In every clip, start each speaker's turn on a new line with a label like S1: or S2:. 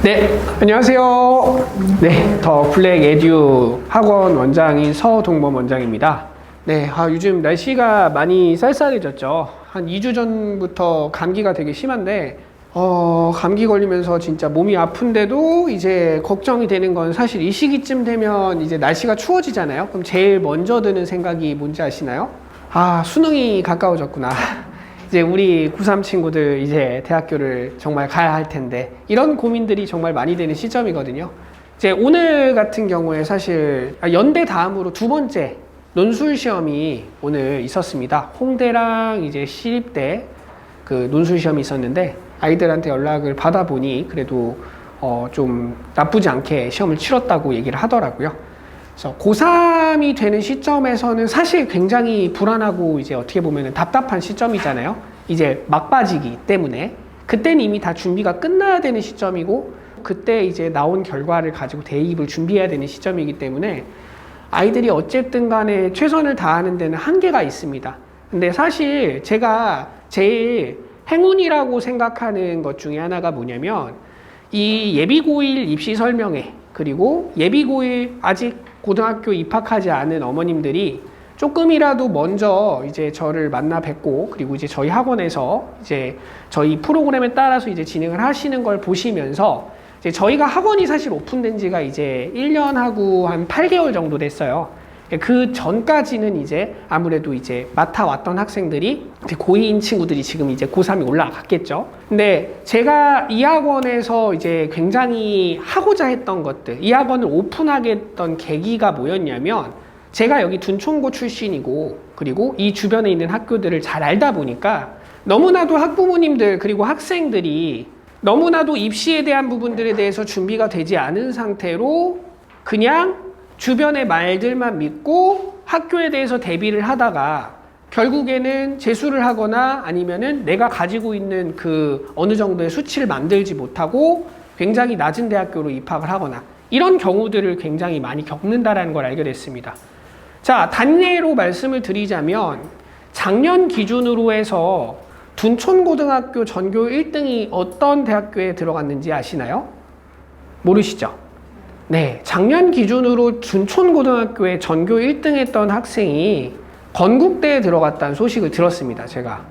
S1: 네, 안녕하세요. 네, 더 블랙 에듀 학원 원장인 서동범 원장입니다. 네, 요즘 날씨가 많이 쌀쌀해졌죠. 한 2주 전부터 감기가 되게 심한데, 감기 걸리면서 진짜 몸이 아픈데도 이제 걱정이 되는 건 사실 이 시기쯤 되면 이제 날씨가 추워지잖아요. 그럼 제일 먼저 드는 생각이 뭔지 아시나요? 수능이 가까워졌구나. 이제 우리 고3 친구들 이제 대학교를 정말 가야 할 텐데 이런 고민들이 정말 많이 되는 시점이거든요. 이제 오늘 같은 경우에 사실 연대 다음으로 두 번째 논술 시험이 오늘 있었습니다. 홍대랑 이제 시립대 그 논술 시험이 있었는데 아이들한테 연락을 받아보니 그래도 좀 나쁘지 않게 시험을 치렀다고 얘기를 하더라고요. 그래서 고3이 되는 시점에서는 사실 굉장히 불안하고 이제 어떻게 보면 답답한 시점이잖아요. 이제 막바지기 때문에 그때는 이미 다 준비가 끝나야 되는 시점이고 그때 이제 나온 결과를 가지고 대입을 준비해야 되는 시점이기 때문에 아이들이 어쨌든 간에 최선을 다하는 데는 한계가 있습니다. 근데 사실 제가 제일 행운이라고 생각하는 것 중에 하나가 뭐냐면 이 예비고1 입시 설명회 그리고 예비고1 아직 고등학교 입학하지 않은 어머님들이 조금이라도 먼저 이제 저를 만나 뵙고 그리고 이제 저희 학원에서 이제 저희 프로그램에 따라서 이제 진행을 하시는 걸 보시면서 이제 저희가 학원이 사실 오픈된 지가 이제 1년하고 한 8개월 정도 됐어요. 그 전까지는 이제 아무래도 이제 맡아왔던 학생들이 이제 고2인 친구들이 지금 이제 고3이 올라갔겠죠. 근데 제가 이 학원에서 이제 굉장히 하고자 했던 것들, 이 학원을 오픈하게 했던 계기가 뭐였냐면 제가 여기 둔촌고 출신이고 그리고 이 주변에 있는 학교들을 잘 알다 보니까 너무나도 학부모님들 그리고 학생들이 너무나도 입시에 대한 부분들에 대해서 준비가 되지 않은 상태로 그냥 주변의 말들만 믿고 학교에 대해서 대비를 하다가 결국에는 재수를 하거나 아니면은 내가 가지고 있는 그 어느 정도의 수치를 만들지 못하고 굉장히 낮은 대학교로 입학을 하거나 이런 경우들을 굉장히 많이 겪는다라는 걸 알게 됐습니다. 자, 단례로 말씀을 드리자면 작년 기준으로 해서 둔촌고등학교 전교 1등이 어떤 대학교에 들어갔는지 아시나요? 모르시죠? 네, 작년 기준으로 둔촌고등학교에 전교 1등 했던 학생이 건국대에 들어갔다는 소식을 들었습니다, 제가.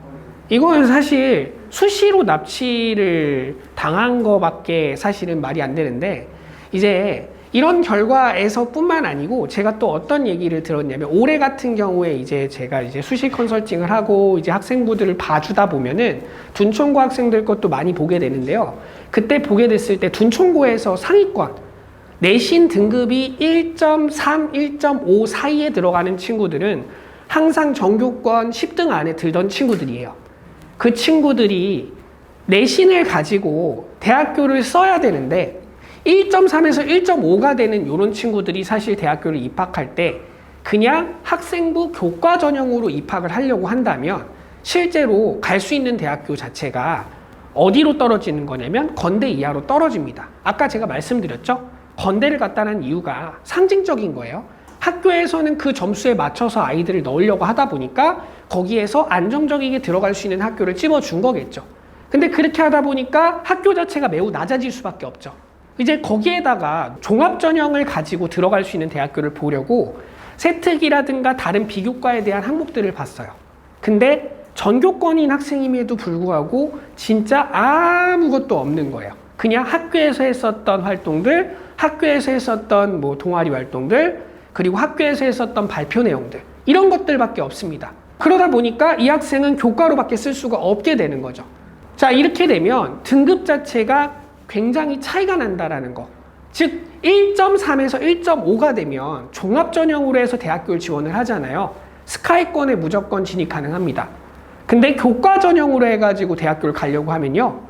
S1: 이거는 사실 수시로 납치를 당한 거밖에 사실은 말이 안 되는데 이제 이런 결과에서 뿐만 아니고 제가 또 어떤 얘기를 들었냐면 올해 같은 경우에 이제 제가 이제 수시 컨설팅을 하고 이제 학생부들을 봐주다 보면은 둔촌고 학생들 것도 많이 보게 되는데요. 그때 보게 됐을 때 둔촌고에서 상위권 내신 등급이 1.3, 1.5 사이에 들어가는 친구들은 항상 전교권 10등 안에 들던 친구들이에요. 그 친구들이 내신을 가지고 대학교를 써야 되는데 1.3에서 1.5가 되는 이런 친구들이 사실 대학교를 입학할 때 그냥 학생부 교과 전형으로 입학을 하려고 한다면 실제로 갈 수 있는 대학교 자체가 어디로 떨어지는 거냐면 건대 이하로 떨어집니다. 아까 제가 말씀드렸죠? 건대를 갔다는 이유가 상징적인 거예요. 학교에서는 그 점수에 맞춰서 아이들을 넣으려고 하다 보니까 거기에서 안정적이게 들어갈 수 있는 학교를 찝어준 거겠죠. 근데 그렇게 하다 보니까 학교 자체가 매우 낮아질 수밖에 없죠. 이제 거기에다가 종합전형을 가지고 들어갈 수 있는 대학교를 보려고 세특이라든가 다른 비교과에 대한 항목들을 봤어요. 근데 전교권인 학생임에도 불구하고 진짜 아무것도 없는 거예요. 그냥 학교에서 했었던 활동들, 학교에서 했었던 뭐 동아리 활동들, 그리고 학교에서 했었던 발표 내용들 이런 것들밖에 없습니다. 그러다 보니까 이 학생은 교과로밖에 쓸 수가 없게 되는 거죠. 자, 이렇게 되면 등급 자체가 굉장히 차이가 난다라는 거. 즉 1.3에서 1.5가 되면 종합전형으로 해서 대학교를 지원을 하잖아요. 스카이권에 무조건 진입 가능합니다. 근데 교과 전형으로 해가지고 대학교를 가려고 하면요,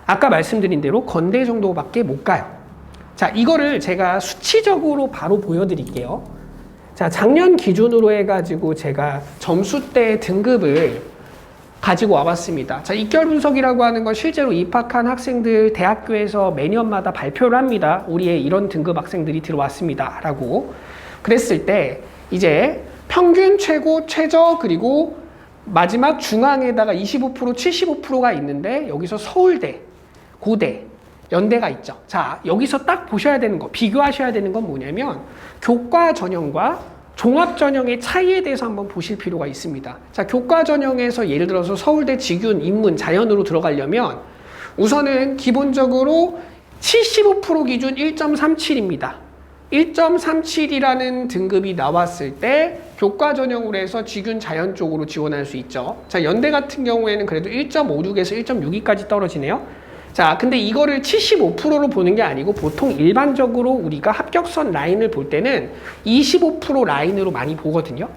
S1: 아까 말씀드린 대로 건대 정도밖에 못 가요. 자, 이거를 제가 수치적으로 바로 보여드릴게요. 자, 작년 기준으로 해가지고 제가 점수대 등급을 가지고 와봤습니다. 자, 입결 분석이라고 하는 건 실제로 입학한 학생들 대학교에서 매년마다 발표를 합니다. 우리의 이런 등급 학생들이 들어왔습니다. 라고. 그랬을 때 이제 평균, 최고, 최저 그리고 마지막 중앙에다가 25%, 75%가 있는데 여기서 서울대, 고대, 연대가 있죠. 자, 여기서 딱 보셔야 되는 거, 비교하셔야 되는 건 뭐냐면 교과 전형과 종합 전형의 차이에 대해서 한번 보실 필요가 있습니다. 자, 교과 전형에서 예를 들어서 서울대 직윤, 인문, 자연으로 들어가려면 우선은 기본적으로 75% 기준 1.37입니다. 1.37이라는 등급이 나왔을 때 교과 전형으로 해서 직윤 자연 쪽으로 지원할 수 있죠. 자, 연대 같은 경우에는 그래도 1.56에서 1.62까지 떨어지네요. 자, 근데 이거를 75%로 보는 게 아니고 보통 일반적으로 우리가 합격선 라인을 볼 때는 25% 라인으로 많이 보거든요.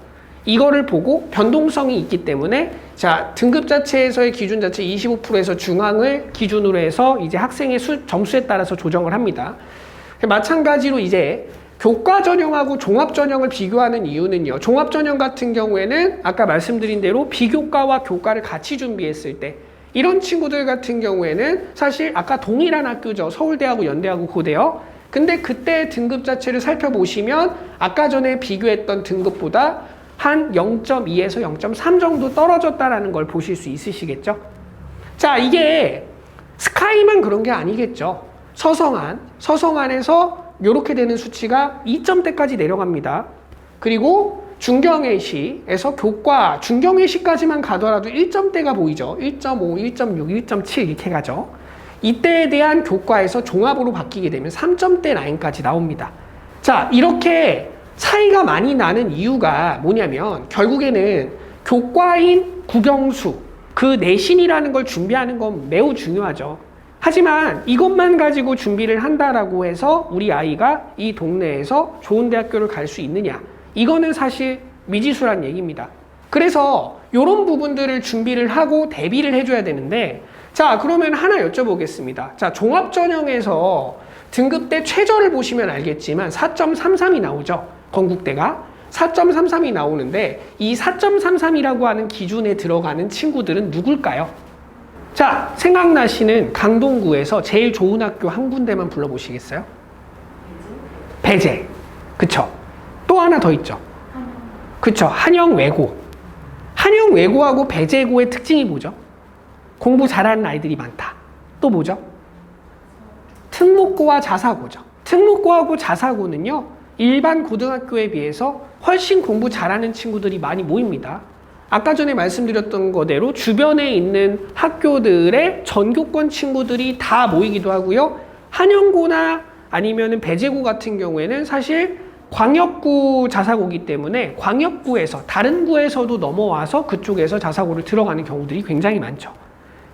S1: 이거를 보고 변동성이 있기 때문에 자, 등급 자체에서의 기준 자체 25%에서 중앙을 기준으로 해서 이제 학생의 점수에 따라서 조정을 합니다. 마찬가지로 이제 교과 전형하고 종합 전형을 비교하는 이유는요. 종합 전형 같은 경우에는 아까 말씀드린 대로 비교과와 교과를 같이 준비했을 때 이런 친구들 같은 경우에는 사실 아까 동일한 학교죠. 서울대하고 연대하고 고대요. 근데 그때 등급 자체를 살펴보시면 아까 전에 비교했던 등급보다 한 0.2에서 0.3 정도 떨어졌다라는 걸 보실 수 있으시겠죠? 자, 이게 스카이만 그런 게 아니겠죠. 서성안에서 이렇게 되는 수치가 2점대까지 내려갑니다. 그리고 중경외시에서 교과 중경외시까지만 가더라도 1점대가 보이죠. 1.5, 1.6, 1.7 이렇게 가죠. 이때에 대한 교과에서 종합으로 바뀌게 되면 3점대 라인까지 나옵니다. 자, 이렇게 차이가 많이 나는 이유가 뭐냐면 결국에는 교과인 국영수, 그 내신이라는 걸 준비하는 건 매우 중요하죠. 하지만 이것만 가지고 준비를 한다라고 해서 우리 아이가 이 동네에서 좋은 대학교를 갈 수 있느냐? 이거는 사실 미지수란 얘기입니다. 그래서 이런 부분들을 준비를 하고 대비를 해줘야 되는데 자, 그러면 하나 여쭤보겠습니다. 자, 종합전형에서 등급대 최저를 보시면 알겠지만 4.33이 나오죠. 건국대가 4.33이 나오는데 이 4.33이라고 하는 기준에 들어가는 친구들은 누굴까요? 자, 생각나시는 강동구에서 제일 좋은 학교 한 군데만 불러보시겠어요? 배재. 그쵸? 또 하나 더 있죠? 그쵸? 한영외고. 한영외고하고 배재고의 특징이 뭐죠? 공부 잘하는 아이들이 많다. 또 뭐죠? 특목고와 자사고죠. 특목고하고 자사고는요, 일반 고등학교에 비해서 훨씬 공부 잘하는 친구들이 많이 모입니다. 아까 전에 말씀드렸던 거대로 주변에 있는 학교들의 전교권 친구들이 다 모이기도 하고요. 한영고나 아니면은 배재고 같은 경우에는 사실 광역구 자사고이기 때문에 광역구에서 다른 구에서도 넘어와서 그쪽에서 자사고를 들어가는 경우들이 굉장히 많죠.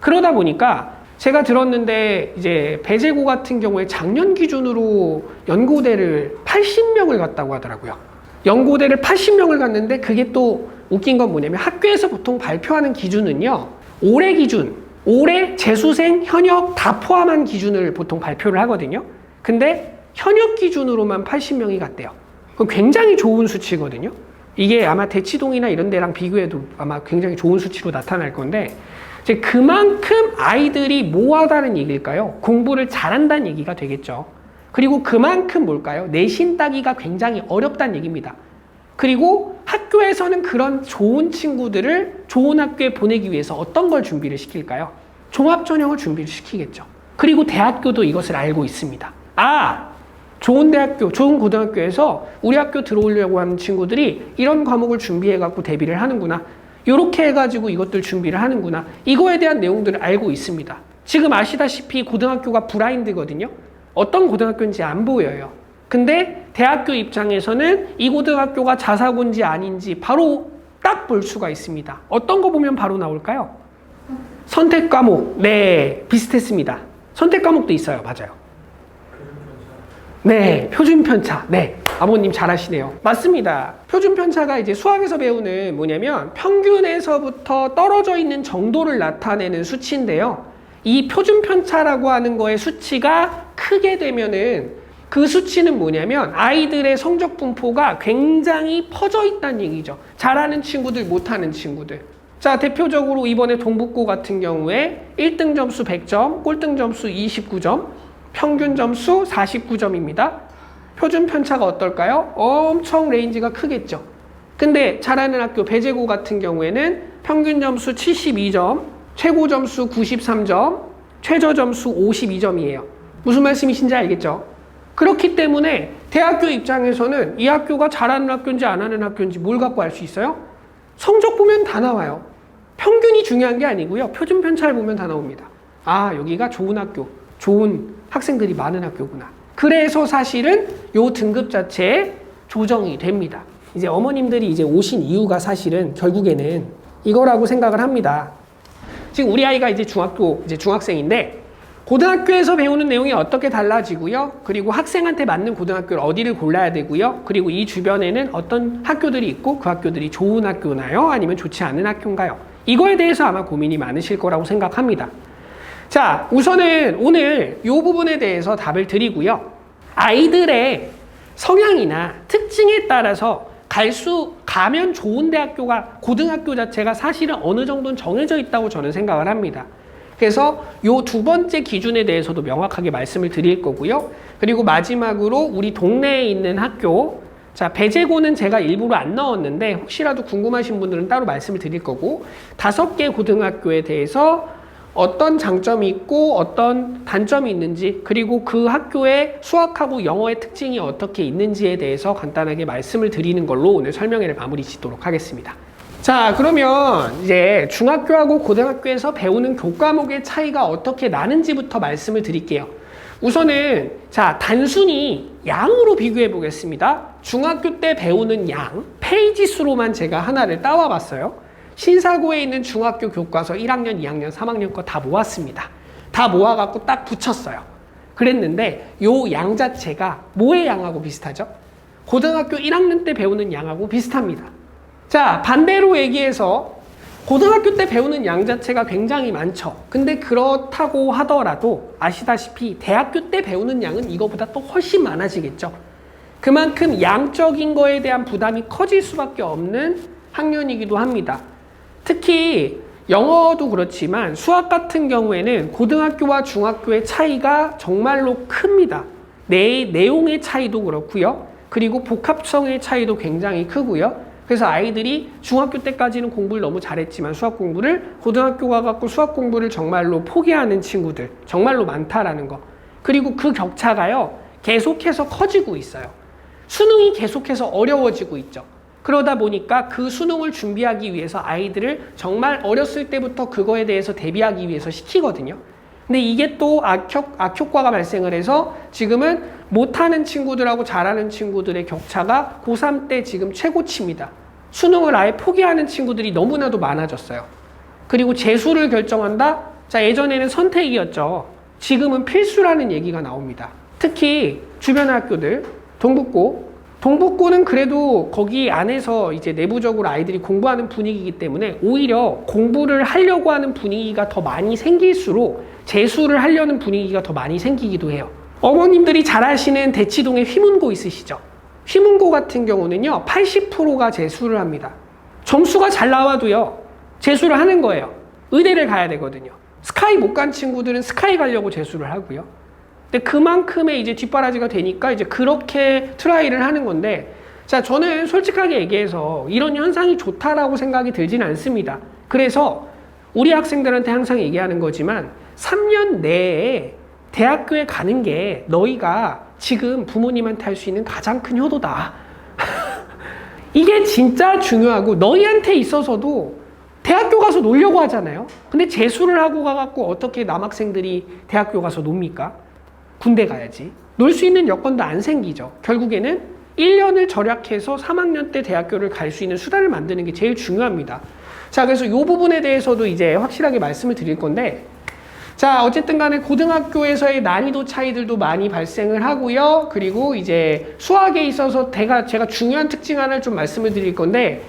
S1: 그러다 보니까 제가 들었는데 이제 배재고 같은 경우에 작년 기준으로 연고대를 80명을 갔다고 하더라고요. 연고대를 80명을 갔는데 그게 또 웃긴 건 뭐냐면 학교에서 보통 발표하는 기준은요. 올해 기준, 올해 재수생, 현역 다 포함한 기준을 보통 발표를 하거든요. 근데 현역 기준으로만 80명이 갔대요. 그럼 굉장히 좋은 수치거든요. 이게 아마 대치동이나 이런 데랑 비교해도 아마 굉장히 좋은 수치로 나타날 건데 이제 그만큼 아이들이 뭐하다는 얘기일까요? 공부를 잘한다는 얘기가 되겠죠. 그리고 그만큼 뭘까요? 내신 따기가 굉장히 어렵다는 얘기입니다. 그리고 학교에서는 그런 좋은 친구들을 좋은 학교에 보내기 위해서 어떤 걸 준비를 시킬까요? 종합전형을 준비를 시키겠죠. 그리고 대학교도 이것을 알고 있습니다. 아, 좋은 대학교, 좋은 고등학교에서 우리 학교 들어오려고 하는 친구들이 이런 과목을 준비해갖고 대비를 하는구나. 이렇게 해가지고 이것들 준비를 하는구나. 이거에 대한 내용들을 알고 있습니다. 지금 아시다시피 고등학교가 블라인드거든요. 어떤 고등학교인지 안 보여요. 근데 대학교 입장에서는 이 고등학교가 자사고인지 아닌지 바로 딱 볼 수가 있습니다. 어떤 거 보면 바로 나올까요? 선택 과목. 네, 비슷했습니다. 선택 과목도 있어요. 맞아요. 네, 표준 편차. 네, 아버님 잘하시네요. 맞습니다. 표준 편차가 이제 수학에서 배우는 뭐냐면 평균에서부터 떨어져 있는 정도를 나타내는 수치인데요. 이 표준 편차라고 하는 거의 수치가 크게 되면은 그 수치는 뭐냐면 아이들의 성적 분포가 굉장히 퍼져 있다는 얘기죠. 잘하는 친구들, 못하는 친구들. 자, 대표적으로 이번에 동북고 같은 경우에 1등 점수 100점, 꼴등 점수 29점, 평균 점수 49점입니다. 표준 편차가 어떨까요? 엄청 레인지가 크겠죠. 근데 잘하는 학교 배재고 같은 경우에는 평균 점수 72점, 최고 점수 93점, 최저 점수 52점이에요. 무슨 말씀이신지 알겠죠? 그렇기 때문에 대학교 입장에서는 이 학교가 잘하는 학교인지 안 하는 학교인지 뭘 갖고 알 수 있어요? 성적 보면 다 나와요. 평균이 중요한 게 아니고요. 표준 편차를 보면 다 나옵니다. 아, 여기가 좋은 학교, 좋은 학생들이 많은 학교구나. 그래서 사실은 요 등급 자체에 조정이 됩니다. 이제 어머님들이 이제 오신 이유가 사실은 결국에는 이거라고 생각을 합니다. 지금 우리 아이가 이제 중학생인데 고등학교에서 배우는 내용이 어떻게 달라지고요. 그리고 학생한테 맞는 고등학교를 어디를 골라야 되고요. 그리고 이 주변에는 어떤 학교들이 있고 그 학교들이 좋은 학교나요? 아니면 좋지 않은 학교인가요? 이거에 대해서 아마 고민이 많으실 거라고 생각합니다. 자, 우선은 오늘 이 부분에 대해서 답을 드리고요. 아이들의 성향이나 특징에 따라서 가면 좋은 대학교가 고등학교 자체가 사실은 어느 정도는 정해져 있다고 저는 생각을 합니다. 그래서 요 두 번째 기준에 대해서도 명확하게 말씀을 드릴 거고요. 그리고 마지막으로 우리 동네에 있는 학교, 자, 배재고는 제가 일부러 안 넣었는데 혹시라도 궁금하신 분들은 따로 말씀을 드릴 거고 5개 고등학교에 대해서 어떤 장점이 있고 어떤 단점이 있는지 그리고 그 학교의 수학하고 영어의 특징이 어떻게 있는지에 대해서 간단하게 말씀을 드리는 걸로 오늘 설명회를 마무리 짓도록 하겠습니다. 자, 그러면 이제 중학교하고 고등학교에서 배우는 교과목의 차이가 어떻게 나는지부터 말씀을 드릴게요. 우선은 자, 단순히 양으로 비교해 보겠습니다. 중학교 때 배우는 양, 페이지 수로만 제가 하나를 따와 봤어요. 신사고에 있는 중학교 교과서 1학년, 2학년, 3학년 거 다 모았습니다. 다 모아갖고 딱 붙였어요. 그랬는데 요 양 자체가 뭐의 양하고 비슷하죠? 고등학교 1학년 때 배우는 양하고 비슷합니다. 자, 반대로 얘기해서 고등학교 때 배우는 양 자체가 굉장히 많죠. 근데 그렇다고 하더라도 아시다시피 대학교 때 배우는 양은 이거보다 또 훨씬 많아지겠죠. 그만큼 양적인 거에 대한 부담이 커질 수밖에 없는 학년이기도 합니다. 특히 영어도 그렇지만 수학 같은 경우에는 고등학교와 중학교의 차이가 정말로 큽니다. 내용의 차이도 그렇고요. 그리고 복합성의 차이도 굉장히 크고요. 그래서 아이들이 중학교 때까지는 공부를 너무 잘했지만 수학 공부를 고등학교 가갖고 수학 공부를 정말로 포기하는 친구들 정말로 많다라는 거. 그리고 그 격차가요 계속해서 커지고 있어요. 수능이 계속해서 어려워지고 있죠. 그러다 보니까 그 수능을 준비하기 위해서 아이들을 정말 어렸을 때부터 그거에 대해서 대비하기 위해서 시키거든요. 근데 이게 또 악효과가 발생을 해서 지금은 못하는 친구들하고 잘하는 친구들의 격차가 고3 때 지금 최고치입니다. 수능을 아예 포기하는 친구들이 너무나도 많아졌어요. 그리고 재수를 결정한다? 자, 예전에는 선택이었죠. 지금은 필수라는 얘기가 나옵니다. 특히 주변 학교들, 동북고는 그래도 거기 안에서 이제 내부적으로 아이들이 공부하는 분위기이기 때문에 오히려 공부를 하려고 하는 분위기가 더 많이 생길수록 재수를 하려는 분위기가 더 많이 생기기도 해요. 어머님들이 잘 아시는 대치동에 휘문고 있으시죠? 휘문고 같은 경우는요 80%가 재수를 합니다. 점수가 잘 나와도요 재수를 하는 거예요. 의대를 가야 되거든요. 스카이 못 간 친구들은 스카이 가려고 재수를 하고요. 근데 그만큼의 이제 뒷바라지가 되니까 이제 그렇게 트라이를 하는 건데, 자, 저는 솔직하게 얘기해서 이런 현상이 좋다라고 생각이 들진 않습니다. 그래서 우리 학생들한테 항상 얘기하는 거지만 3년 내에 대학교에 가는 게 너희가 지금 부모님한테 할 수 있는 가장 큰 효도다. 이게 진짜 중요하고 너희한테 있어서도 대학교 가서 놀려고 하잖아요. 근데 재수를 하고 가갖고 어떻게 남학생들이 대학교 가서 놉니까? 군대 가야지. 놀 수 있는 여건도 안 생기죠. 결국에는 1년을 절약해서 3학년 때 대학교를 갈 수 있는 수단을 만드는 게 제일 중요합니다. 자, 그래서 이 부분에 대해서도 이제 확실하게 말씀을 드릴 건데, 자, 어쨌든 간에 고등학교에서의 난이도 차이들도 많이 발생을 하고요. 그리고 이제 수학에 있어서 제가 중요한 특징 하나를 좀 말씀을 드릴 건데,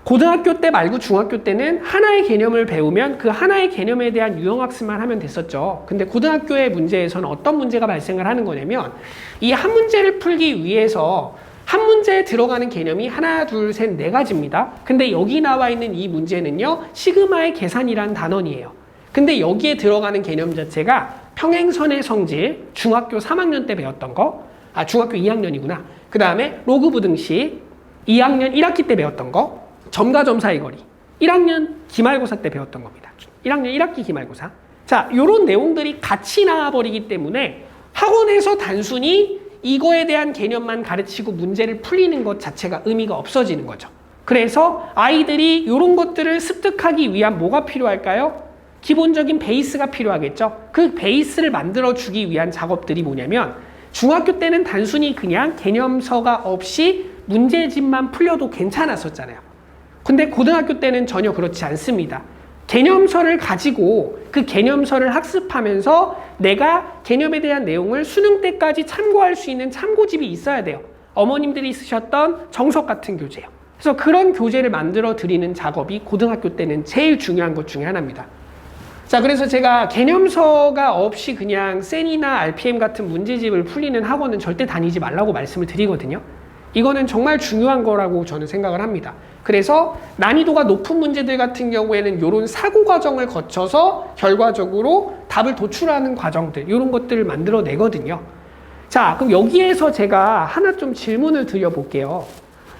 S1: 고등학교 때 말고 중학교 때는 하나의 개념을 배우면 그 하나의 개념에 대한 유형학습만 하면 됐었죠. 근데 고등학교의 문제에서는 어떤 문제가 발생을 하는 거냐면, 이 한 문제를 풀기 위해서 한 문제에 들어가는 개념이 하나, 둘, 셋, 네 가지입니다. 근데 여기 나와 있는 이 문제는요, 시그마의 계산이라는 단원이에요. 근데 여기에 들어가는 개념 자체가 평행선의 성질, 중학교 3학년 때 배웠던 거, 중학교 2학년이구나. 그 다음에 로그 부등식, 2학년 1학기 때 배웠던 거, 점과 점 사이 거리, 1학년 기말고사 때 배웠던 겁니다. 1학년 1학기 기말고사. 자, 요런 내용들이 같이 나와버리기 때문에 학원에서 단순히 이거에 대한 개념만 가르치고 문제를 풀리는 것 자체가 의미가 없어지는 거죠. 그래서 아이들이 이런 것들을 습득하기 위한 뭐가 필요할까요? 기본적인 베이스가 필요하겠죠. 그 베이스를 만들어주기 위한 작업들이 뭐냐면 중학교 때는 단순히 그냥 개념서가 없이 문제집만 풀려도 괜찮았었잖아요. 근데 고등학교 때는 전혀 그렇지 않습니다. 개념서를 가지고 그 개념서를 학습하면서 내가 개념에 대한 내용을 수능 때까지 참고할 수 있는 참고집이 있어야 돼요. 어머님들이 쓰셨던 정석 같은 교재요. 그래서 그런 교재를 만들어 드리는 작업이 고등학교 때는 제일 중요한 것 중에 하나입니다. 자, 그래서 제가 개념서가 없이 그냥 센이나 RPM 같은 문제집을 풀리는 학원은 절대 다니지 말라고 말씀을 드리거든요. 이거는 정말 중요한 거라고 저는 생각을 합니다. 그래서 난이도가 높은 문제들 같은 경우에는 이런 사고 과정을 거쳐서 결과적으로 답을 도출하는 과정들, 이런 것들을 만들어내거든요. 자, 그럼 여기에서 제가 하나 좀 질문을 드려볼게요.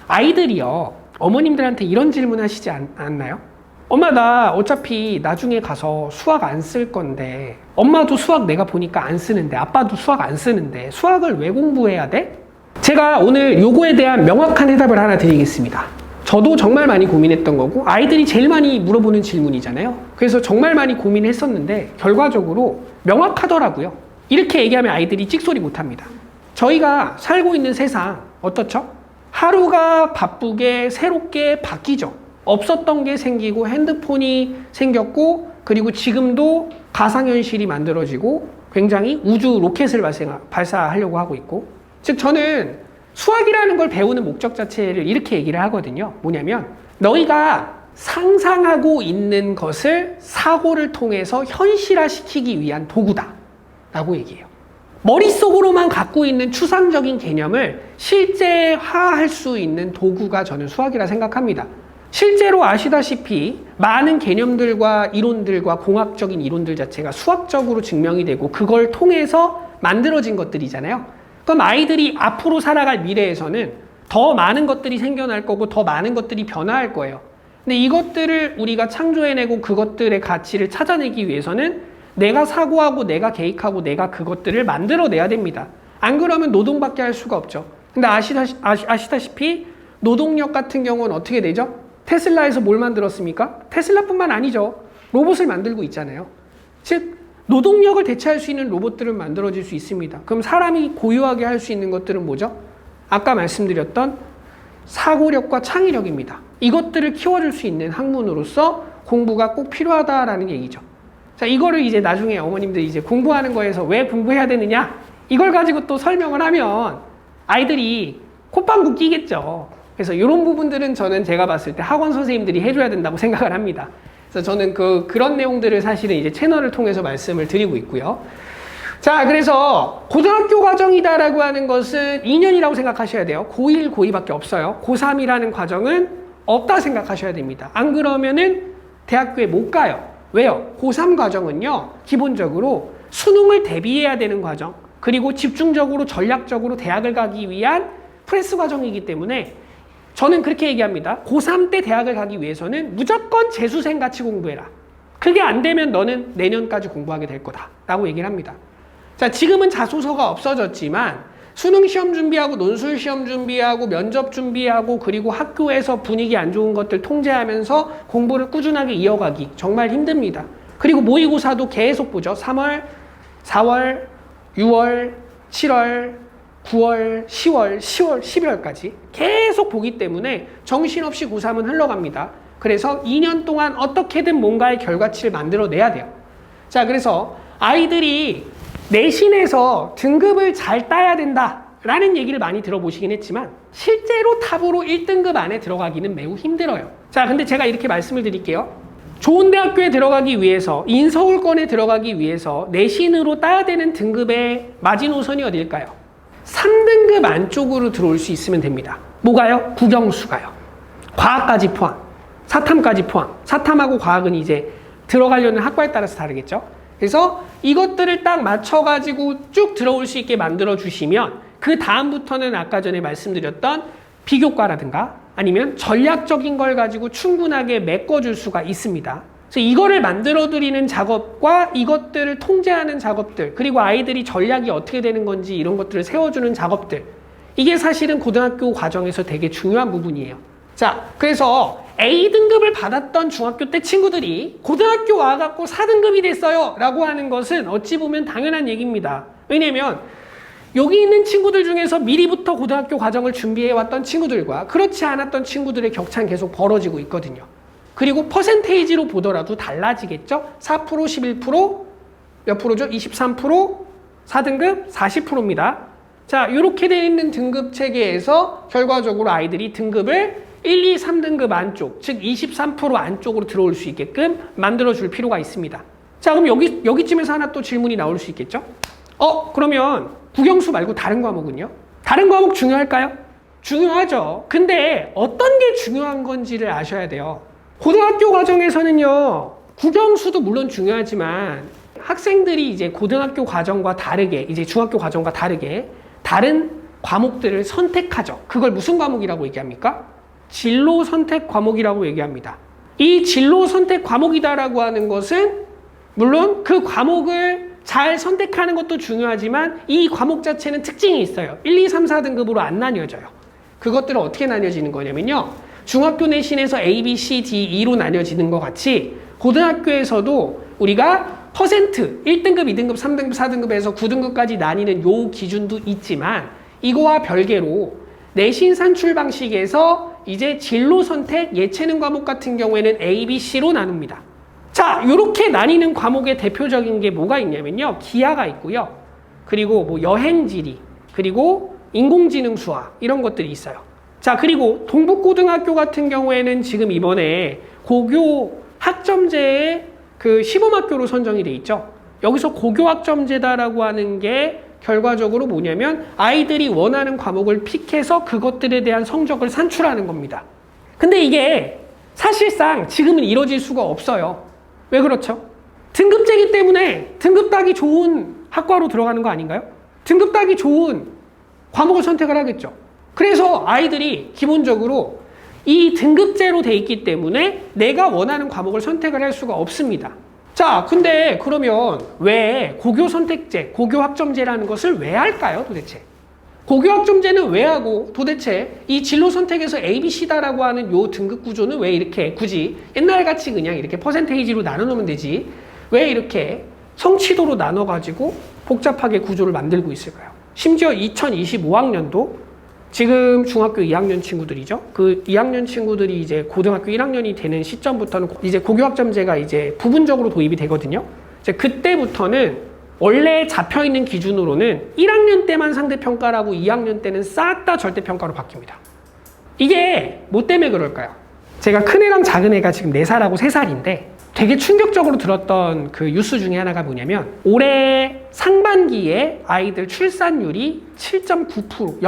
S1: 아이들이요, 어머님들한테 이런 질문 하시지 않나요? 엄마, 나 어차피 나중에 가서 수학 안 쓸 건데, 엄마도 수학 내가 보니까 안 쓰는데, 아빠도 수학 안 쓰는데, 수학을 왜 공부해야 돼? 제가 오늘 요거에 대한 명확한 해답을 하나 드리겠습니다. 저도 정말 많이 고민했던 거고, 아이들이 제일 많이 물어보는 질문이잖아요. 그래서 정말 많이 고민했었는데, 결과적으로 명확하더라고요. 이렇게 얘기하면 아이들이 찍소리 못 합니다. 저희가 살고 있는 세상, 어떻죠? 하루가 바쁘게 새롭게 바뀌죠. 없었던 게 생기고 핸드폰이 생겼고, 그리고 지금도 가상현실이 만들어지고 굉장히 우주 로켓을 발사하려고 하고 있고, 즉 저는 수학이라는 걸 배우는 목적 자체를 이렇게 얘기를 하거든요. 뭐냐면 너희가 상상하고 있는 것을 사고를 통해서 현실화시키기 위한 도구다 라고 얘기해요. 머릿속으로만 갖고 있는 추상적인 개념을 실제화할 수 있는 도구가 저는 수학이라 생각합니다. 실제로 아시다시피 많은 개념들과 이론들과 공학적인 이론들 자체가 수학적으로 증명이 되고 그걸 통해서 만들어진 것들이잖아요. 그럼 아이들이 앞으로 살아갈 미래에서는 더 많은 것들이 생겨날 거고 더 많은 것들이 변화할 거예요. 근데 이것들을 우리가 창조해내고 그것들의 가치를 찾아내기 위해서는 내가 사고하고 내가 계획하고 내가 그것들을 만들어내야 됩니다. 안 그러면 노동밖에 할 수가 없죠. 근데 아시다시피 노동력 같은 경우는 어떻게 되죠? 테슬라에서 뭘 만들었습니까? 테슬라뿐만 아니죠. 로봇을 만들고 있잖아요. 즉 노동력을 대체할 수 있는 로봇들은 만들어질 수 있습니다. 그럼 사람이 고유하게 할 수 있는 것들은 뭐죠? 아까 말씀드렸던 사고력과 창의력입니다. 이것들을 키워줄 수 있는 학문으로서 공부가 꼭 필요하다라는 얘기죠. 자, 이거를 이제 나중에 어머님들이 이제 공부하는 거에서 왜 공부해야 되느냐? 이걸 가지고 또 설명을 하면 아이들이 콧방귀 끼겠죠. 그래서 이런 부분들은 저는 제가 봤을 때 학원 선생님들이 해줘야 된다고 생각을 합니다. 그래서 저는 그런 내용들을 사실은 이제 채널을 통해서 말씀을 드리고 있고요. 자, 그래서 고등학교 과정이다라고 하는 것은 2년이라고 생각하셔야 돼요. 고1, 고2밖에 없어요. 고3이라는 과정은 없다 생각하셔야 됩니다. 안 그러면은 대학교에 못 가요. 왜요? 고3 과정은요, 기본적으로 수능을 대비해야 되는 과정, 그리고 집중적으로 전략적으로 대학을 가기 위한 프레스 과정이기 때문에 저는 그렇게 얘기합니다. 고3 때 대학을 가기 위해서는 무조건 재수생 같이 공부해라. 그게 안 되면 너는 내년까지 공부하게 될 거다 라고 얘기를 합니다. 자, 지금은 자소서가 없어졌지만 수능 시험 준비하고 논술 시험 준비하고 면접 준비하고 그리고 학교에서 분위기 안 좋은 것들 통제하면서 공부를 꾸준하게 이어가기 정말 힘듭니다. 그리고 모의고사도 계속 보죠. 3월, 4월, 6월, 7월, 9월, 10월, 10월, 12월까지 계속 보기 때문에 정신없이 고3은 흘러갑니다. 그래서 2년 동안 어떻게든 뭔가의 결과치를 만들어내야 돼요. 자, 그래서 아이들이 내신에서 등급을 잘 따야 된다라는 얘기를 많이 들어보시긴 했지만 실제로 탑으로 1등급 안에 들어가기는 매우 힘들어요. 자, 근데 제가 이렇게 말씀을 드릴게요. 좋은 대학교에 들어가기 위해서, 인서울권에 들어가기 위해서 내신으로 따야 되는 등급의 마지노선이 어딜까요? 3등급 안쪽으로 들어올 수 있으면 됩니다. 뭐가요? 국영수가요. 과학까지 포함, 사탐까지 포함. 사탐하고 과학은 이제 들어가려는 학과에 따라서 다르겠죠. 그래서 이것들을 딱 맞춰가지고 쭉 들어올 수 있게 만들어주시면 그 다음부터는 아까 전에 말씀드렸던 비교과라든가 아니면 전략적인 걸 가지고 충분하게 메꿔줄 수가 있습니다. 그래서 이거를 만들어드리는 작업과 이것들을 통제하는 작업들, 그리고 아이들이 전략이 어떻게 되는 건지 이런 것들을 세워주는 작업들, 이게 사실은 고등학교 과정에서 되게 중요한 부분이에요. 자, 그래서 A등급을 받았던 중학교 때 친구들이 고등학교 와갖고 4등급이 됐어요 라고 하는 것은 어찌 보면 당연한 얘기입니다. 왜냐면 여기 있는 친구들 중에서 미리부터 고등학교 과정을 준비해왔던 친구들과 그렇지 않았던 친구들의 격차는 계속 벌어지고 있거든요. 그리고 퍼센테이지로 보더라도 달라지겠죠? 4%, 11%, 몇 프로죠? 23%, 4등급 40%입니다. 자, 이렇게 되어 있는 등급 체계에서 결과적으로 아이들이 등급을 1, 2, 3등급 안쪽, 즉 23% 안쪽으로 들어올 수 있게끔 만들어줄 필요가 있습니다. 자, 그럼 여기쯤에서 하나 또 질문이 나올 수 있겠죠? 그러면 국영수 말고 다른 과목은요? 다른 과목 중요할까요? 중요하죠. 근데 어떤 게 중요한 건지를 아셔야 돼요. 고등학교 과정에서는요, 국영수도 물론 중요하지만 학생들이 이제 고등학교 과정과 다르게, 이제 중학교 과정과 다르게 다른 과목들을 선택하죠. 그걸 무슨 과목이라고 얘기합니까? 진로 선택 과목이라고 얘기합니다. 이 진로 선택 과목이다라고 하는 것은 물론 그 과목을 잘 선택하는 것도 중요하지만 이 과목 자체는 특징이 있어요. 1, 2, 3, 4등급으로 안 나뉘어져요. 그것들은 어떻게 나뉘어지는 거냐면요. 중학교 내신에서 A, B, C, D, E로 나뉘어지는 것 같이 고등학교에서도 우리가 퍼센트 1등급, 2등급, 3등급, 4등급에서 9등급까지 나뉘는 요 기준도 있지만 이거와 별개로 내신 산출 방식에서 이제 진로 선택 예체능 과목 같은 경우에는 A, B, C로 나눕니다. 자, 이렇게 나뉘는 과목의 대표적인 게 뭐가 있냐면요. 기하가 있고요. 그리고 뭐 여행지리, 그리고 인공지능 수학 이런 것들이 있어요. 자, 그리고 동북고등학교 같은 경우에는 지금 이번에 고교 학점제의 그 시범학교로 선정이 돼 있죠. 여기서 고교 학점제다라고 하는 게 결과적으로 뭐냐면 아이들이 원하는 과목을 픽해서 그것들에 대한 성적을 산출하는 겁니다. 근데 이게 사실상 지금은 이루어질 수가 없어요. 왜 그렇죠? 등급제이기 때문에 등급 따기 좋은 학과로 들어가는 거 아닌가요? 등급 따기 좋은 과목을 선택을 하겠죠. 그래서 아이들이 기본적으로 이 등급제로 돼 있기 때문에 내가 원하는 과목을 선택을 할 수가 없습니다. 자, 근데 그러면 왜 고교 선택제, 고교 학점제라는 것을 왜 할까요, 도대체? 고교 학점제는 왜 하고 도대체 이 진로 선택에서 A, B, C다라고 하는 요 등급 구조는 왜 이렇게 굳이 옛날같이 그냥 이렇게 퍼센테이지로 나눠놓으면 되지 왜 이렇게 성취도로 나눠가지고 복잡하게 구조를 만들고 있을까요? 심지어 2025학년도 지금 중학교 2학년 친구들이죠. 그 2학년 친구들이 이제 고등학교 1학년이 되는 시점부터는 이제 고교학점제가 이제 부분적으로 도입이 되거든요. 이제 그때부터는 원래 잡혀있는 기준으로는 1학년 때만 상대평가라고 2학년 때는 싹 다 절대평가로 바뀝니다. 이게 뭐 때문에 그럴까요? 제가 큰애랑 작은애가 지금 4살하고 3살인데 되게 충격적으로 들었던 그 뉴스 중에 하나가 뭐냐면 올해 상반기에 아이들 출산율이 7.9%,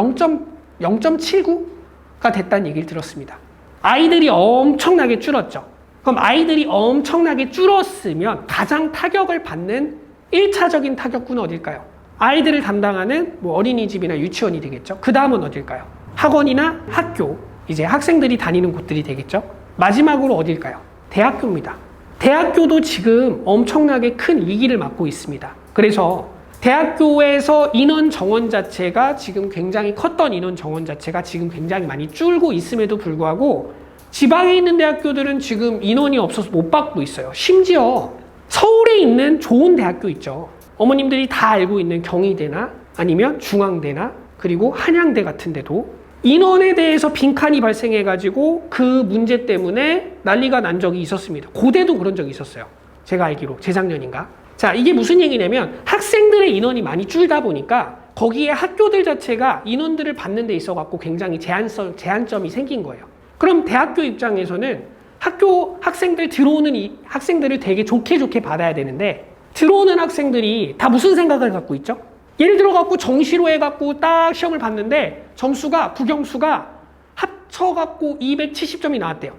S1: 0.79가 됐다는 얘기를 들었습니다. 아이들이 엄청나게 줄었죠. 그럼 아이들이 엄청나게 줄었으면 가장 타격을 받는 1차적인 타격구는 어딜까요? 아이들을 담당하는 뭐 어린이집이나 유치원이 되겠죠. 그 다음은 어딜까요? 학원이나 학교, 이제 학생들이 다니는 곳들이 되겠죠. 마지막으로 어딜까요? 대학교입니다. 대학교도 지금 엄청나게 큰 위기를 맞고 있습니다. 그래서 대학교에서 인원 정원 자체가 지금 굉장히 컸던 인원 정원 자체가 지금 굉장히 많이 줄고 있음에도 불구하고 지방에 있는 대학교들은 지금 인원이 없어서 못 받고 있어요. 심지어 서울에 있는 좋은 대학교 있죠. 어머님들이 다 알고 있는 경희대나 아니면 중앙대나 그리고 한양대 같은 데도 인원에 대해서 빈칸이 발생해가지고 그 문제 때문에 난리가 난 적이 있었습니다. 고대도 그런 적이 있었어요. 제가 알기로 재작년인가. 자, 이게 무슨 얘기냐면 학생들의 인원이 많이 줄다 보니까 거기에 학교들 자체가 인원들을 받는 데 있어갖고 굉장히 제한점이 생긴 거예요. 그럼 대학교 입장에서는 학교 학생들 들어오는 이 학생들을 되게 좋게 받아야 되는데 들어오는 학생들이 다 무슨 생각을 갖고 있죠? 예를 들어 갖고 정시로 해갖고 딱 시험을 봤는데 점수가 국영수가 합쳐갖고 270점이 나왔대요.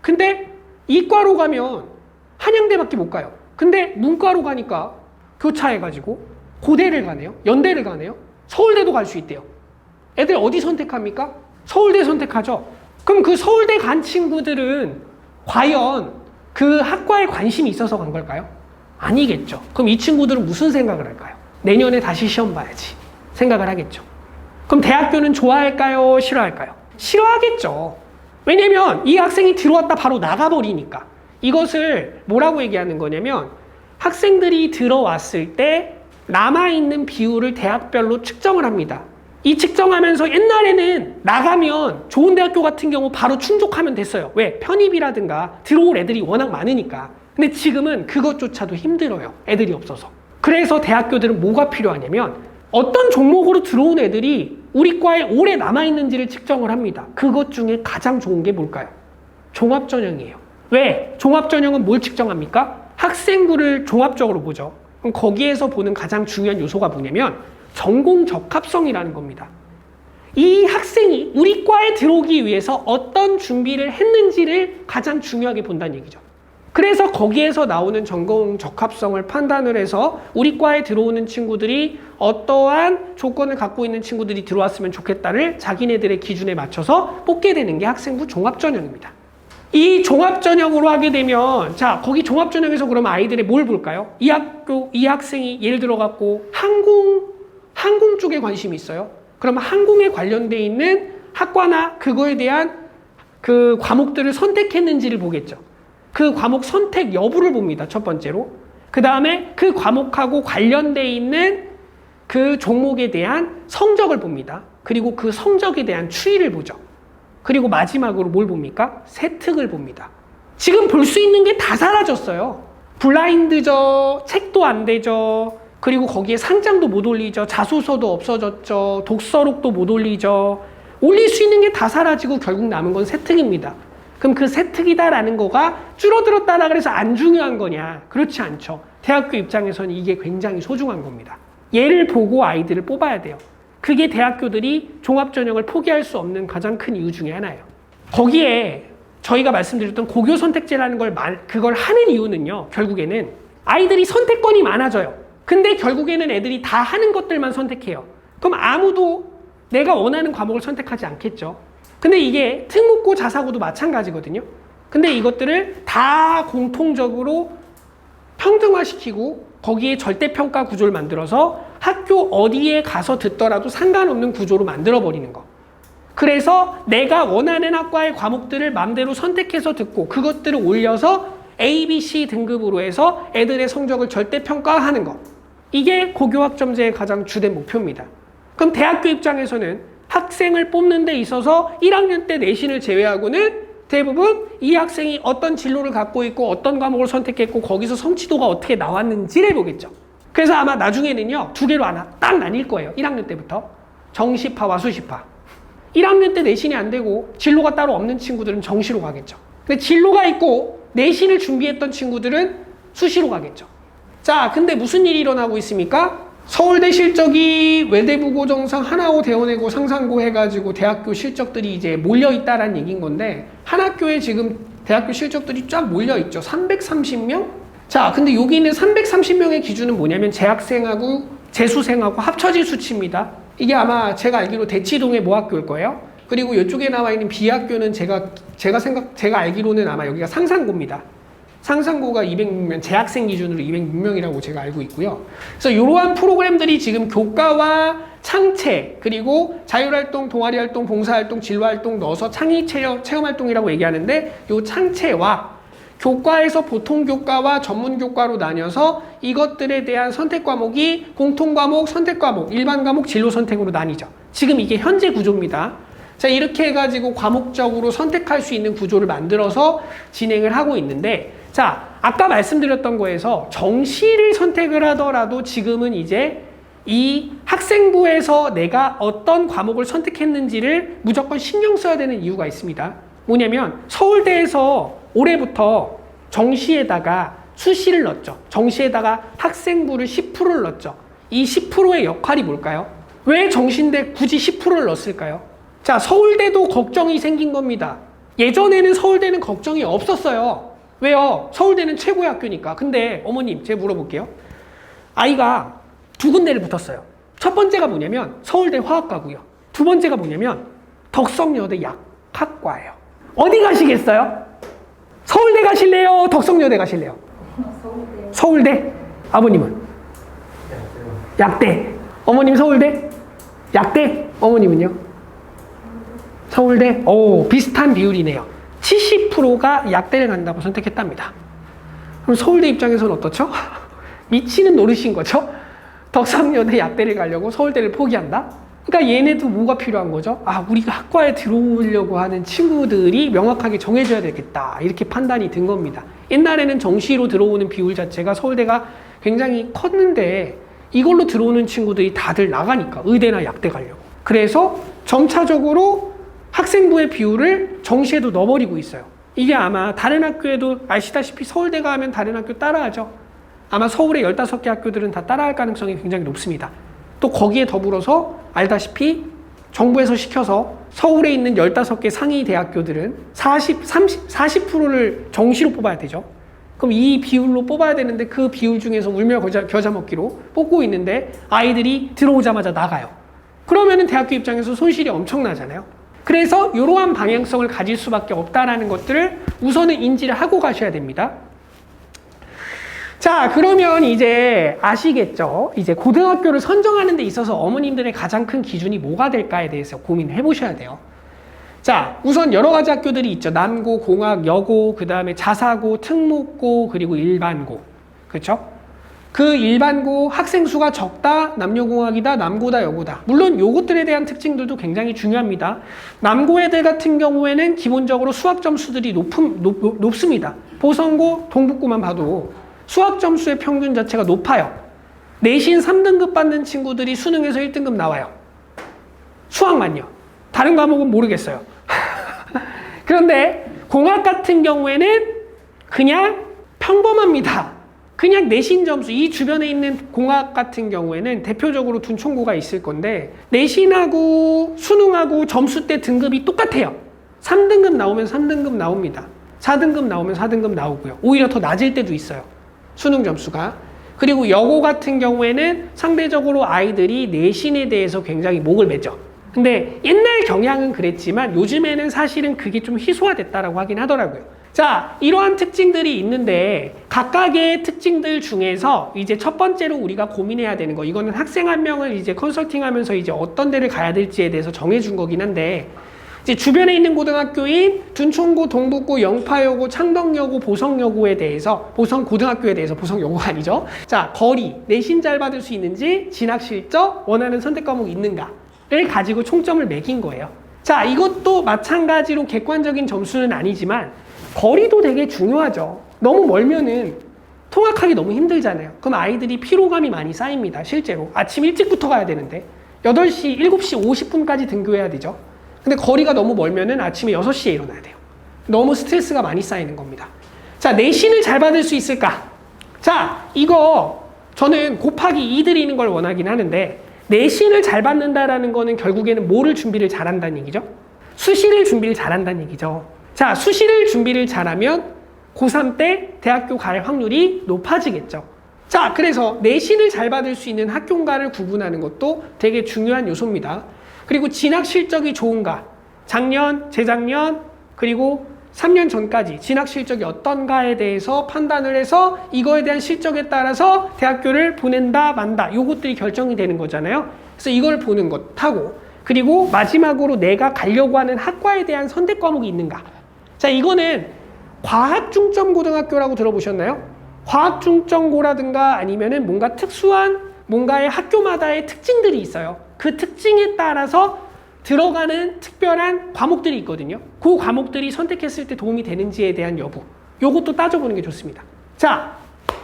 S1: 근데 이과로 가면 한양대밖에 못 가요. 근데 문과로 가니까 교차해가지고 고대를 가네요. 연대를 가네요. 서울대도 갈 수 있대요. 애들 어디 선택합니까? 서울대 선택하죠. 그럼 그 서울대 간 친구들은 과연 그 학과에 관심이 있어서 간 걸까요? 아니겠죠. 그럼 이 친구들은 무슨 생각을 할까요? 내년에 다시 시험 봐야지 생각을 하겠죠. 그럼 대학교는 좋아할까요? 싫어할까요? 싫어하겠죠. 왜냐면 이 학생이 들어왔다 바로 나가버리니까. 이것을 뭐라고 얘기하는 거냐면 학생들이 들어왔을 때 남아있는 비율을 대학별로 측정을 합니다. 이 측정하면서 옛날에는 나가면 좋은 대학교 같은 경우 바로 충족하면 됐어요. 왜? 편입이라든가 들어올 애들이 워낙 많으니까. 근데 지금은 그것조차도 힘들어요. 애들이 없어서. 그래서 대학교들은 뭐가 필요하냐면 어떤 종목으로 들어온 애들이 우리 과에 오래 남아있는지를 측정을 합니다. 그것 중에 가장 좋은 게 뭘까요? 종합전형이에요. 왜? 종합전형은 뭘 측정합니까? 학생부를 종합적으로 보죠. 그럼 거기에서 보는 가장 중요한 요소가 뭐냐면 전공 적합성이라는 겁니다. 이 학생이 우리 과에 들어오기 위해서 어떤 준비를 했는지를 가장 중요하게 본다는 얘기죠. 그래서 거기에서 나오는 전공 적합성을 판단을 해서 우리 과에 들어오는 친구들이 어떠한 조건을 갖고 있는 친구들이 들어왔으면 좋겠다를 자기네들의 기준에 맞춰서 뽑게 되는 게 학생부 종합전형입니다. 이 종합전형으로 하게 되면 자 거기 종합전형에서 그러면 아이들의 뭘 볼까요? 이 학교, 이 학생이 예를 들어 갖고 항공 쪽에 관심이 있어요. 그러면 항공에 관련돼 있는 학과나 그거에 대한 그 과목들을 선택했는지를 보겠죠. 그 과목 선택 여부를 봅니다. 첫 번째로. 그 다음에 그 과목하고 관련돼 있는 그 종목에 대한 성적을 봅니다. 그리고 그 성적에 대한 추이를 보죠. 그리고 마지막으로 뭘 봅니까? 세특을 봅니다. 지금 볼 수 있는 게 다 사라졌어요. 블라인드죠. 책도 안 되죠. 그리고 거기에 상장도 못 올리죠. 자소서도 없어졌죠. 독서록도 못 올리죠. 올릴 수 있는 게 다 사라지고 결국 남은 건 세특입니다. 그럼 그 세특이다라는 거가 줄어들었다라 그래서 안 중요한 거냐? 그렇지 않죠. 대학교 입장에서는 이게 굉장히 소중한 겁니다. 얘를 보고 아이들을 뽑아야 돼요. 그게 대학교들이 종합전형을 포기할 수 없는 가장 큰 이유 중에 하나예요. 거기에 저희가 말씀드렸던 고교 선택제라는 그걸 하는 이유는요. 결국에는 아이들이 선택권이 많아져요. 근데 결국에는 애들이 다 하는 것들만 선택해요. 그럼 아무도 내가 원하는 과목을 선택하지 않겠죠. 근데 이게 특목고 자사고도 마찬가지거든요. 근데 이것들을 다 공통적으로 평등화시키고 거기에 절대평가 구조를 만들어서 학교 어디에 가서 듣더라도 상관없는 구조로 만들어버리는 거. 그래서 내가 원하는 학과의 과목들을 마음대로 선택해서 듣고 그것들을 올려서 A, B, C 등급으로 해서 애들의 성적을 절대평가하는 거. 이게 고교학점제의 가장 주된 목표입니다. 그럼 대학교 입장에서는 학생을 뽑는 데 있어서 1학년 때 내신을 제외하고는 대부분 이 학생이 어떤 진로를 갖고 있고 어떤 과목을 선택했고 거기서 성취도가 어떻게 나왔는지를 보겠죠. 그래서 아마 나중에는요. 두 개로 딱 나뉠 거예요. 1학년 때부터. 정시파와 수시파. 1학년 때 내신이 안 되고 진로가 따로 없는 친구들은 정시로 가겠죠. 근데 진로가 있고 내신을 준비했던 친구들은 수시로 가겠죠. 자, 근데 무슨 일이 일어나고 있습니까? 서울대 실적이 외대부고 정상 하나고 대원외고 상상고 해가지고 대학교 실적들이 이제 몰려있다라는 얘기인 건데 한 학교에 지금 대학교 실적들이 쫙 몰려있죠. 330명? 자, 근데 여기 있는 330명의 기준은 뭐냐면 재학생하고 재수생하고 합쳐진 수치입니다. 이게 아마 제가 알기로 대치동의 모 학교일 거예요. 그리고 이쪽에 나와 있는 B학교는 제가 알기로는 아마 여기가 상산고입니다. 상산고가 206명, 재학생 기준으로 206명이라고 제가 알고 있고요. 그래서 이러한 프로그램들이 지금 교과와 창체, 그리고 자율활동, 동아리활동, 봉사활동, 진로활동 넣어서 창의 체험활동이라고 얘기하는데 이 창체와 교과에서 보통교과와 전문교과로 나뉘어서 이것들에 대한 선택과목이 공통과목, 선택과목, 일반과목, 진로선택으로 나뉘죠. 지금 이게 현재 구조입니다. 자, 이렇게 해가지고 과목적으로 선택할 수 있는 구조를 만들어서 진행을 하고 있는데 자, 아까 말씀드렸던 거에서 정시를 선택을 하더라도 지금은 이제 이 학생부에서 내가 어떤 과목을 선택했는지를 무조건 신경 써야 되는 이유가 있습니다. 뭐냐면 서울대에서 올해부터 정시에다가 수시를 넣었죠. 정시에다가 학생부를 10%를 넣었죠. 이 10%의 역할이 뭘까요? 왜 정시인데 굳이 10%를 넣었을까요? 자, 서울대도 걱정이 생긴 겁니다. 예전에는 서울대는 걱정이 없었어요. 왜요? 서울대는 최고의 학교니까. 근데 어머님, 제가 물어볼게요. 아이가 두 군데를 붙었어요. 첫 번째가 뭐냐면 서울대 화학과고요. 두 번째가 뭐냐면 덕성여대 약학과예요. 어디 가시겠어요? 서울대 가실래요? 덕성여대 가실래요? 서울대. 아버님은? 약대. 어머님 서울대? 약대. 어머님은요? 서울대. 오, 비슷한 비율이네요. 70%가 약대를 간다고 선택했답니다. 그럼 서울대 입장에서는 어떻죠? 미치는 노릇인 거죠? 덕성여대 약대를 가려고 서울대를 포기한다? 그러니까 얘네도 뭐가 필요한 거죠? 아, 우리가 학과에 들어오려고 하는 친구들이 명확하게 정해져야 되겠다. 이렇게 판단이 든 겁니다. 옛날에는 정시로 들어오는 비율 자체가 서울대가 굉장히 컸는데 이걸로 들어오는 친구들이 다들 나가니까 의대나 약대 가려고. 그래서 점차적으로 학생부의 비율을 정시에도 넣어버리고 있어요. 이게 아마 다른 학교에도 아시다시피 서울대가 하면 다른 학교 따라하죠. 아마 서울의 15개 학교들은 다 따라할 가능성이 굉장히 높습니다. 또 거기에 더불어서 알다시피 정부에서 시켜서 서울에 있는 15개 상위 대학교들은 40%를 정시로 뽑아야 되죠. 그럼 이 비율로 뽑아야 되는데 그 비율 중에서 울며 겨자 먹기로 뽑고 있는데 아이들이 들어오자마자 나가요. 그러면은 대학교 입장에서 손실이 엄청나잖아요. 그래서 이러한 방향성을 가질 수밖에 없다라는 것들을 우선은 인지를 하고 가셔야 됩니다. 자, 그러면 이제 아시겠죠? 이제 고등학교를 선정하는 데 있어서 어머님들의 가장 큰 기준이 뭐가 될까에 대해서 고민해 보셔야 돼요. 자, 우선 여러 가지 학교들이 있죠. 남고, 공학, 여고, 그 다음에 자사고, 특목고, 그리고 일반고. 그렇죠? 그 일반고 학생 수가 적다, 남녀공학이다, 남고다, 여고다. 물론 요것들에 대한 특징들도 굉장히 중요합니다. 남고 애들 같은 경우에는 기본적으로 수학 점수들이 높습니다. 보성고, 동북고만 봐도 수학 점수의 평균 자체가 높아요. 내신 3등급 받는 친구들이 수능에서 1등급 나와요. 수학만요. 다른 과목은 모르겠어요. 그런데 공학 같은 경우에는 그냥 평범합니다. 그냥 내신 점수, 이 주변에 있는 공학 같은 경우에는 대표적으로 둔촌고가 있을 건데 내신하고 수능하고 점수대 등급이 똑같아요. 3등급 나오면 3등급 나옵니다. 4등급 나오면 4등급 나오고요. 오히려 더 낮을 때도 있어요. 수능 점수가. 그리고 여고 같은 경우에는 상대적으로 아이들이 내신에 대해서 굉장히 목을 매죠. 근데 옛날 경향은 그랬지만 요즘에는 사실은 그게 좀 희소화됐다라고 하긴 하더라고요. 자, 이러한 특징들이 있는데 각각의 특징들 중에서 이제 첫 번째로 우리가 고민해야 되는 거, 이거는 학생 한 명을 이제 컨설팅하면서 이제 어떤 데를 가야 될지에 대해서 정해준 거긴 한데 이제 주변에 있는 고등학교인 둔촌고, 동북고, 영파여고, 창덕여고, 보성여고에 대해서, 보성고등학교에 대해서, 보성여고가 아니죠. 자, 거리, 내신 잘 받을 수 있는지, 진학실적, 원하는 선택 과목이 있는가를 가지고 총점을 매긴 거예요. 자, 이것도 마찬가지로 객관적인 점수는 아니지만 거리도 되게 중요하죠. 너무 멀면은 통학하기 너무 힘들잖아요. 그럼 아이들이 피로감이 많이 쌓입니다. 실제로. 아침 일찍부터 가야 되는데 8시, 7시 50분까지 등교해야 되죠. 근데 거리가 너무 멀면은 아침에 6시에 일어나야 돼요. 너무 스트레스가 많이 쌓이는 겁니다. 자, 내신을 잘 받을 수 있을까? 자, 이거 저는 곱하기 2 드리는 걸 원하긴 하는데 내신을 잘 받는다라는 거는 결국에는 뭐를 준비를 잘한다는 얘기죠? 수시를 준비를 잘한다는 얘기죠. 자, 수시를 준비를 잘하면 고3 때 대학교 갈 확률이 높아지겠죠. 자, 그래서 내신을 잘 받을 수 있는 학교인가를 구분하는 것도 되게 중요한 요소입니다. 그리고 진학 실적이 좋은가, 작년, 재작년, 그리고 3년 전까지 진학 실적이 어떤가에 대해서 판단을 해서 이거에 대한 실적에 따라서 대학교를 보낸다 만다 요것들이 결정이 되는 거잖아요. 그래서 이걸 보는 것하고 그리고 마지막으로 내가 가려고 하는 학과에 대한 선택 과목이 있는가. 자, 이거는 과학중점고등학교라고 들어보셨나요? 과학중점고라든가 아니면은 뭔가 특수한 뭔가의 학교마다의 특징들이 있어요. 그 특징에 따라서 들어가는 특별한 과목들이 있거든요. 그 과목들이 선택했을 때 도움이 되는지에 대한 여부, 요것도 따져보는 게 좋습니다. 자,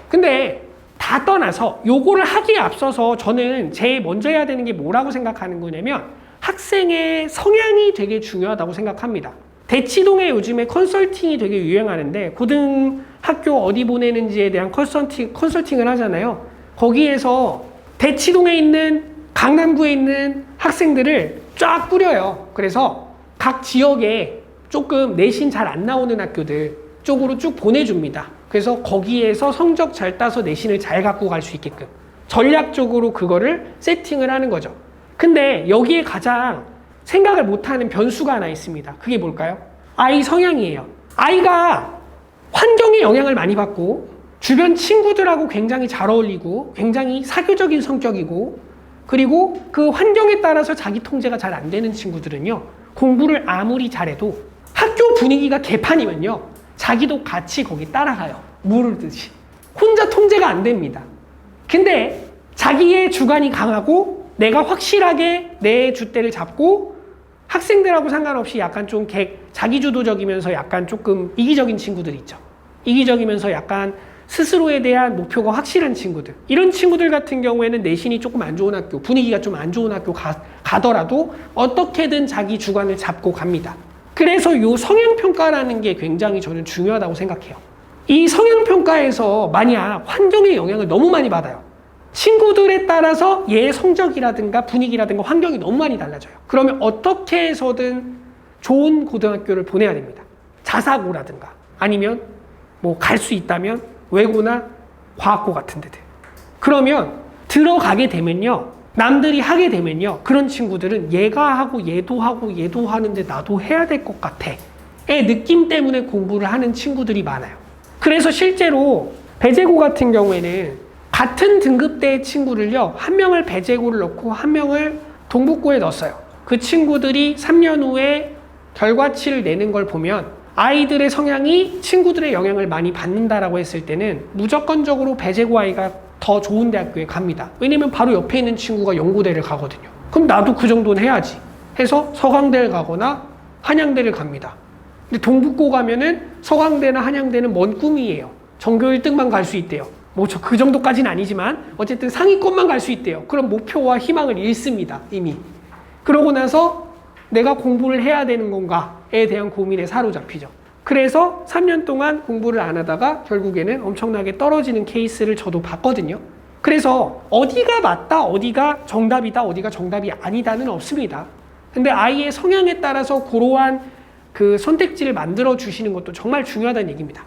S1: 근데 다 떠나서 요거를 하기에 앞서서 저는 제일 먼저 해야 되는 게 뭐라고 생각하는 거냐면 학생의 성향이 되게 중요하다고 생각합니다. 대치동에 요즘에 컨설팅이 되게 유행하는데 고등학교 어디 보내는지에 대한 컨설팅을 하잖아요. 거기에서 대치동에 있는 강남구에 있는 학생들을 쫙 뿌려요. 그래서 각 지역에 조금 내신 잘 안 나오는 학교들 쪽으로 쭉 보내줍니다. 그래서 거기에서 성적 잘 따서 내신을 잘 갖고 갈 수 있게끔 전략적으로 그거를 세팅을 하는 거죠. 근데 여기에 가장 생각을 못하는 변수가 하나 있습니다. 그게 뭘까요? 아이 성향이에요. 아이가 환경의 영향을 많이 받고 주변 친구들하고 굉장히 잘 어울리고 굉장히 사교적인 성격이고 그리고 그 환경에 따라서 자기 통제가 잘 안 되는 친구들은요. 공부를 아무리 잘해도 학교 분위기가 개판이면요. 자기도 같이 거기 따라가요. 모르듯이. 혼자 통제가 안 됩니다. 근데 자기의 주관이 강하고 내가 확실하게 내 줏대를 잡고 학생들하고 상관없이 약간 좀 자기주도적이면서 약간 조금 이기적인 친구들 있죠. 이기적이면서 약간 스스로에 대한 목표가 확실한 친구들. 이런 친구들 같은 경우에는 내신이 조금 안 좋은 학교, 분위기가 좀 안 좋은 학교 가더라도 어떻게든 자기 주관을 잡고 갑니다. 그래서 이 성향평가라는 게 굉장히 저는 중요하다고 생각해요. 이 성향평가에서 만약 환경의 영향을 너무 많이 받아요. 친구들에 따라서 얘의 성적이라든가 분위기라든가 환경이 너무 많이 달라져요. 그러면 어떻게 해서든 좋은 고등학교를 보내야 됩니다. 자사고라든가 아니면 뭐 갈 수 있다면 외고나 과학고 같은 데들. 그러면 들어가게 되면요. 남들이 하게 되면요. 그런 친구들은 얘가 하고 얘도 하고 얘도 하는데 나도 해야 될 것 같아. 의 느낌 때문에 공부를 하는 친구들이 많아요. 그래서 실제로 배제고 같은 경우에는 같은 등급대의 친구를요. 한 명을 배제고를 넣고 한 명을 동북고에 넣었어요. 그 친구들이 3년 후에 결과치를 내는 걸 보면 아이들의 성향이 친구들의 영향을 많이 받는다라고 했을 때는 무조건적으로 배제고 아이가 더 좋은 대학교에 갑니다. 왜냐면 바로 옆에 있는 친구가 연고대를 가거든요. 그럼 나도 그 정도는 해야지 해서 서강대를 가거나 한양대를 갑니다. 근데 동북고 가면은 서강대나 한양대는 먼 꿈이에요. 전교 1등만 갈 수 있대요. 뭐 저 그 정도까지는 아니지만 어쨌든 상위권만 갈 수 있대요. 그럼 목표와 희망을 잃습니다. 이미. 그러고 나서 내가 공부를 해야 되는 건가에 대한 고민에 사로잡히죠. 그래서 3년 동안 공부를 안 하다가 결국에는 엄청나게 떨어지는 케이스를 저도 봤거든요. 그래서 어디가 맞다, 어디가 정답이다, 어디가 정답이 아니다는 없습니다. 근데 아이의 성향에 따라서 그러한 그 선택지를 만들어 주시는 것도 정말 중요하다는 얘기입니다.